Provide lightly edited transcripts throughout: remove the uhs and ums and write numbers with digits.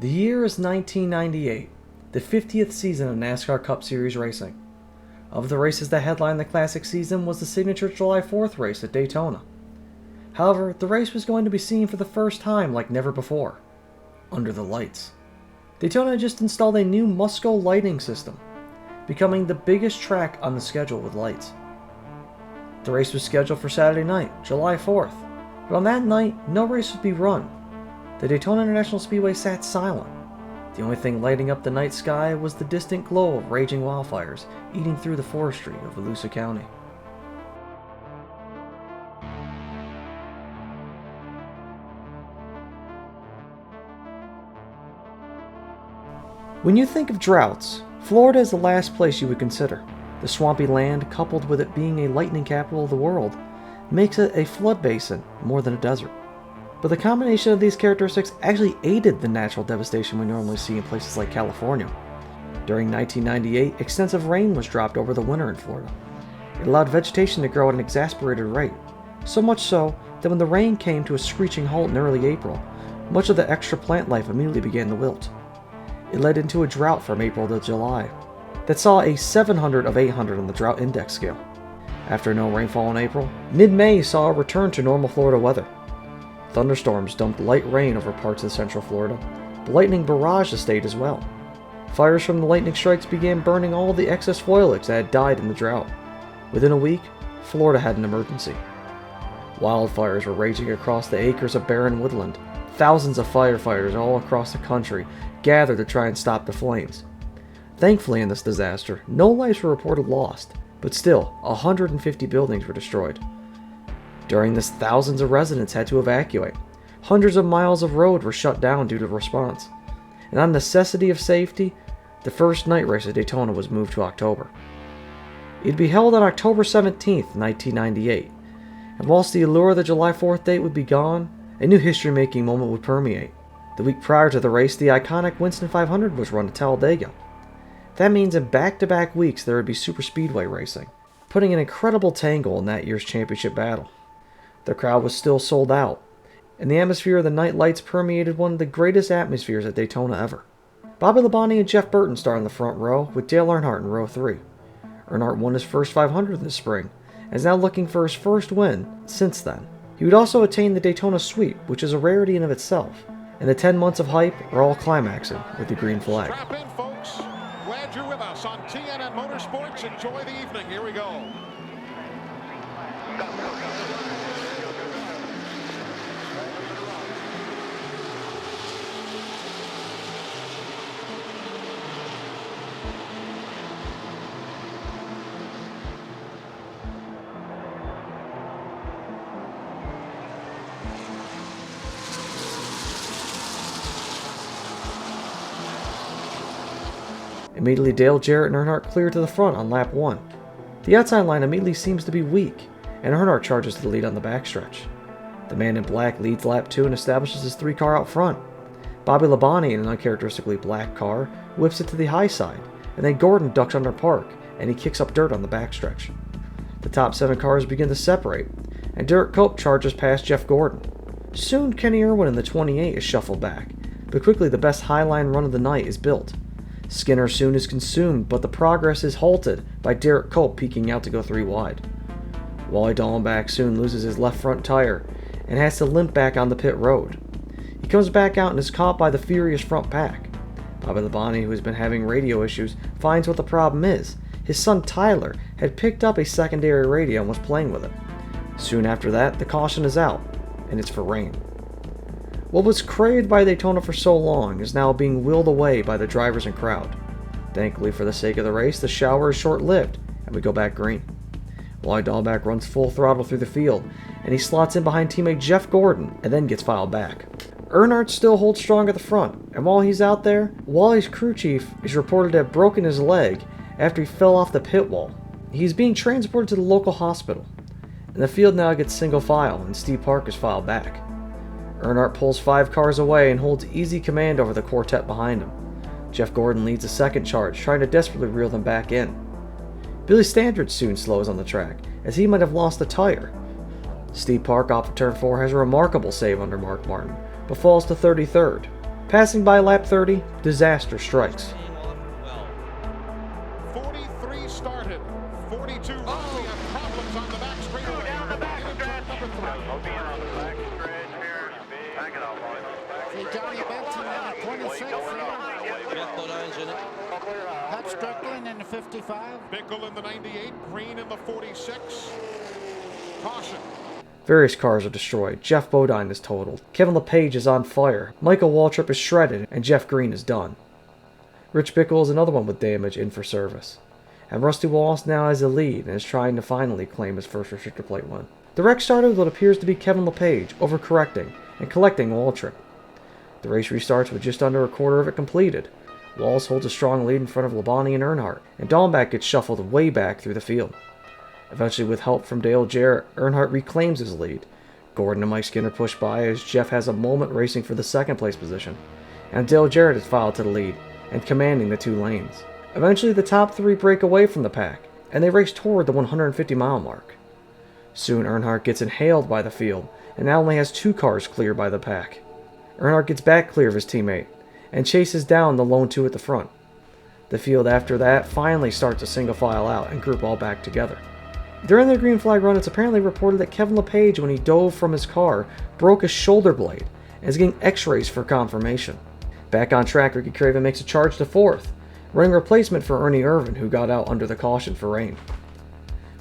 The year is 1998, the 50th season of NASCAR Cup Series racing. Of the races that headlined the classic season was the signature July 4th race at Daytona. However, the race was going to be seen for the first time like never before, under the lights. Daytona had just installed a new Musco lighting system, becoming the biggest track on the schedule with lights. The race was scheduled for Saturday night, July 4th, but on that night, no race would be run. The Daytona International Speedway sat silent. The only thing lighting up the night sky was the distant glow of raging wildfires eating through the forestry of Volusia County. When you think of droughts, Florida is the last place you would consider. The swampy land, coupled with it being a lightning capital of the world, makes it a flood basin more than a desert. But the combination of these characteristics actually aided the natural devastation we normally see in places like California. During 1998, extensive rain was dropped over the winter in Florida. It allowed vegetation to grow at an exasperated rate, so much so that when the rain came to a screeching halt in early April, much of the extra plant life immediately began to wilt. It led into a drought from April to July that saw a 700 of 800 on the drought index scale. After no rainfall in April, mid-May saw a return to normal Florida weather. Thunderstorms dumped light rain over parts of central Florida. The lightning barraged the state as well. Fires from the lightning strikes began burning all the excess foliage that had died in the drought. Within a week, Florida had an emergency. Wildfires were raging across the acres of barren woodland. Thousands of firefighters all across the country gathered to try and stop the flames. Thankfully, in this disaster, no lives were reported lost, but still, 150 buildings were destroyed. During this, thousands of residents had to evacuate. Hundreds of miles of road were shut down due to the response. And on necessity of safety, the first night race at Daytona was moved to October. It'd be held on October 17th, 1998. And whilst the allure of the July 4th date would be gone, a new history-making moment would permeate. The week prior to the race, the iconic Winston 500 was run at Talladega. That means in back-to-back weeks there would be superspeedway racing, putting an incredible tangle in that year's championship battle. The crowd was still sold out, and the atmosphere of the night lights permeated one of the greatest atmospheres at Daytona ever. Bobby Labonte and Jeff Burton started in the front row, with Dale Earnhardt in row 3. Earnhardt won his first 500 this spring, and is now looking for his first win since then. He would also attain the Daytona Sweep, which is a rarity in of itself, and the 10 months of hype are all climaxing with the green flag. Strap in, folks. Glad you're with us on TNN Motorsports. Enjoy the evening. Here we go. Immediately, Dale, Jarrett, and Earnhardt clear to the front on lap 1. The outside line immediately seems to be weak, and Earnhardt charges to the lead on the backstretch. The man in black leads lap 2 and establishes his 3 car out front. Bobby Labonte, in an uncharacteristically black car, whips it to the high side, and then Gordon ducks under park, and he kicks up dirt on the backstretch. The top 7 cars begin to separate, and Derek Cope charges past Jeff Gordon. Soon, Kenny Irwin in the 28 is shuffled back, but quickly the best highline run of the night is built. Skinner soon is consumed, but the progress is halted by Derek Cope peeking out to go 3 wide. Wally Dallenbach soon loses his left front tire and has to limp back on the pit road. He comes back out and is caught by the furious front pack. Bobby Labonte, who has been having radio issues, finds what the problem is. His son Tyler had picked up a secondary radio and was playing with it. Soon after that, the caution is out, and it's for rain. What was craved by Daytona for so long is now being willed away by the drivers and crowd. Thankfully, for the sake of the race, the shower is short-lived, and we go back green. Wally Dallenbach runs full throttle through the field, and he slots in behind teammate Jeff Gordon, and then gets filed back. Earnhardt still holds strong at the front, and while he's out there, Wally's crew chief is reported to have broken his leg after he fell off the pit wall. He's being transported to the local hospital, and the field now gets single file, and Steve Park is filed back. Earnhardt pulls 5 cars away and holds easy command over the quartet behind him. Jeff Gordon leads a second charge, trying to desperately reel them back in. Billy Standridge soon slows on the track, as he might have lost a tire. Steve Park off of turn 4 has a remarkable save under Mark Martin, but falls to 33rd. Passing by lap 30, disaster strikes. 43 started. 42 left. We have problems on the back straightaway. Down the back stretch. See Johnny Benson in the 26. Hutch Strickland in the 55. Bickle in the 98. Green in the 46. Caution. Various cars are destroyed. Jeff Bodine is totaled. Kevin LePage is on fire. Michael Waltrip is shredded, and Jeff Green is done. Rich Bickle is another one with damage in for service. And Rusty Wallace now has the lead and is trying to finally claim his first restrictor plate win. The wreck started with what appears to be Kevin LePage overcorrecting and collecting Waltrip. The race restarts with just under a quarter of it completed. Wallace holds a strong lead in front of Labonte and Earnhardt, and Dahlback gets shuffled way back through the field. Eventually, with help from Dale Jarrett, Earnhardt reclaims his lead. Gordon and Mike Skinner push by as Jeff has a moment racing for the second place position, and Dale Jarrett is filed to the lead and commanding the two lanes. Eventually, the top three break away from the pack, and they race toward the 150-mile mark. Soon, Earnhardt gets inhaled by the field, and now only has 2 cars clear by the pack. Earnhardt gets back clear of his teammate, and chases down the lone 2 at the front. The field after that finally starts to single file out and group all back together. During the green flag run, it's apparently reported that Kevin LePage, when he dove from his car, broke his shoulder blade and is getting x-rays for confirmation. Back on track, Ricky Craven makes a charge to 4th, running replacement for Ernie Irvin, who got out under the caution for rain.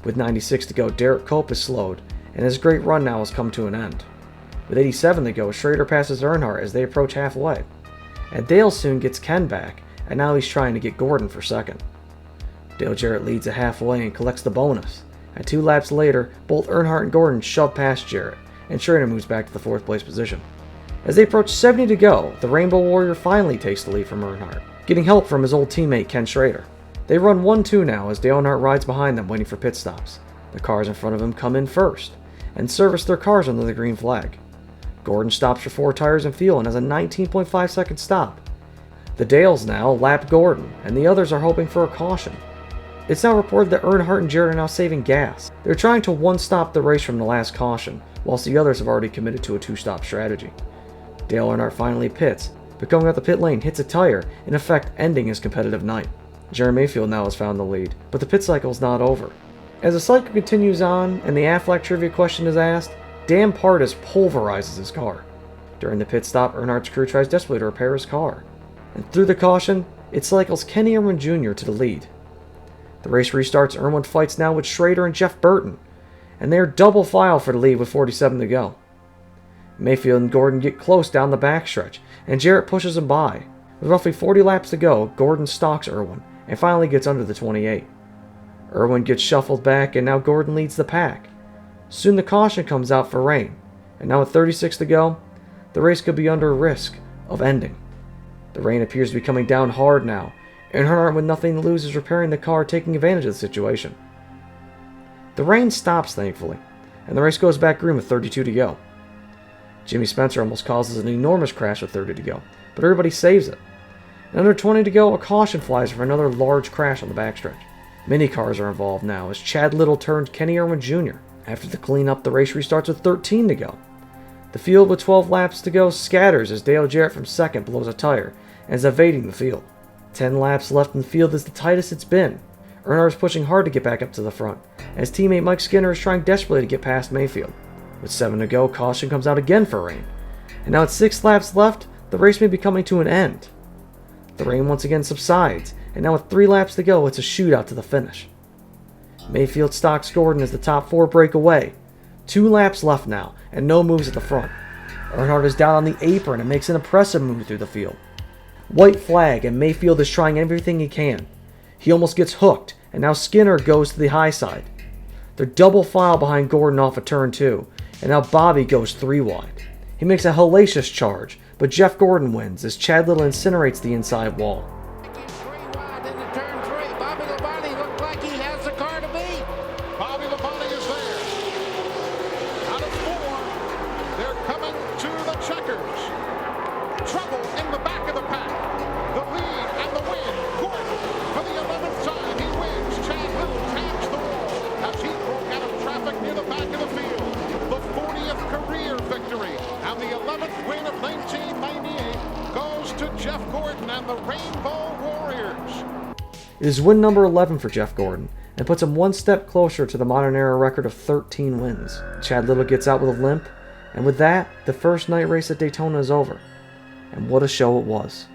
With 96 to go, Derek Cope is slowed, and his great run now has come to an end. With 87 to go, Schrader passes Earnhardt as they approach halfway. And Dale soon gets Ken back, and now he's trying to get Gordon for second. Dale Jarrett leads at halfway and collects the bonus. And 2 laps later, both Earnhardt and Gordon shove past Jarrett, and Schrader moves back to the 4th place position. As they approach 70 to go, the Rainbow Warrior finally takes the lead from Earnhardt, getting help from his old teammate Ken Schrader. They run 1-2 now as Dale Earnhardt rides behind them waiting for pit stops. The cars in front of him come in first, and service their cars under the green flag. Gordon stops for 4 tires and fuel and has a 19.5 second stop. The Dales now lap Gordon, and the others are hoping for a caution. It's now reported that Earnhardt and Jarrett are now saving gas. They're trying to one-stop the race from the last caution, whilst the others have already committed to a 2-stop strategy. Dale Earnhardt finally pits, but going out the pit lane hits a tire, in effect ending his competitive night. Jerry Mayfield now has found the lead, but the pit cycle is not over. As the cycle continues on and the Aflac trivia question is asked, Dan Partis pulverizes his car. During the pit stop, Earnhardt's crew tries desperately to repair his car. And through the caution, it cycles Kenny Irwin Jr. to the lead. The race restarts. Irwin fights now with Schrader and Jeff Burton, and they are double file for the lead with 47 to go. Mayfield and Gordon get close down the backstretch, and Jarrett pushes him by. With roughly 40 laps to go, Gordon stalks Irwin, and finally gets under the 28. Irwin gets shuffled back, and now Gordon leads the pack. Soon the caution comes out for rain, and now with 36 to go, the race could be under risk of ending. The rain appears to be coming down hard now, and Earnhardt, with nothing to lose, is repairing the car, taking advantage of the situation. The rain stops, thankfully, and the race goes back green with 32 to go. Jimmy Spencer almost causes an enormous crash with 30 to go, but everybody saves it. And under 20 to go, a caution flies for another large crash on the backstretch. Many cars are involved now as Chad Little turns Kenny Irwin Jr. After the cleanup, the race restarts with 13 to go. The field with 12 laps to go scatters as Dale Jarrett from second blows a tire and is evading the field. 10 laps left in the field is the tightest it's been. Earnhardt is pushing hard to get back up to the front, as teammate Mike Skinner is trying desperately to get past Mayfield. With 7 to go, caution comes out again for rain. And now with 6 laps left, the race may be coming to an end. The rain once again subsides, and now with 3 laps to go, it's a shootout to the finish. Mayfield stalks Gordon as the top 4 break away. 2 laps left now, and no moves at the front. Earnhardt is down on the apron and makes an impressive move through the field. White flag, and Mayfield is trying everything he can. He almost gets hooked, and now Skinner goes to the high side. They're double file behind Gordon off of turn 2, and now Bobby goes 3 wide. He makes a hellacious charge, but Jeff Gordon wins as Chad Little incinerates the inside wall. 3 wide into turn 3. Bobby Labonte looked like he has the car to beat. Bobby Labonte is there. Out of 4, they're coming to the checkers. Trouble in the back of the pack. The lead and the win. Gordon, for the 11th time, he wins. Chad Little taps the wall as he broke out of traffic near the back of the field. The 40th career victory and the 11th win of 1998 goes Jeff Gordon and the Rainbow Warriors. It is win number 11 for Jeff Gordon, and puts him one step closer to the modern era record of 13 wins. Chad Little gets out with a limp, and with that, the first night race at Daytona is over. And what a show it was.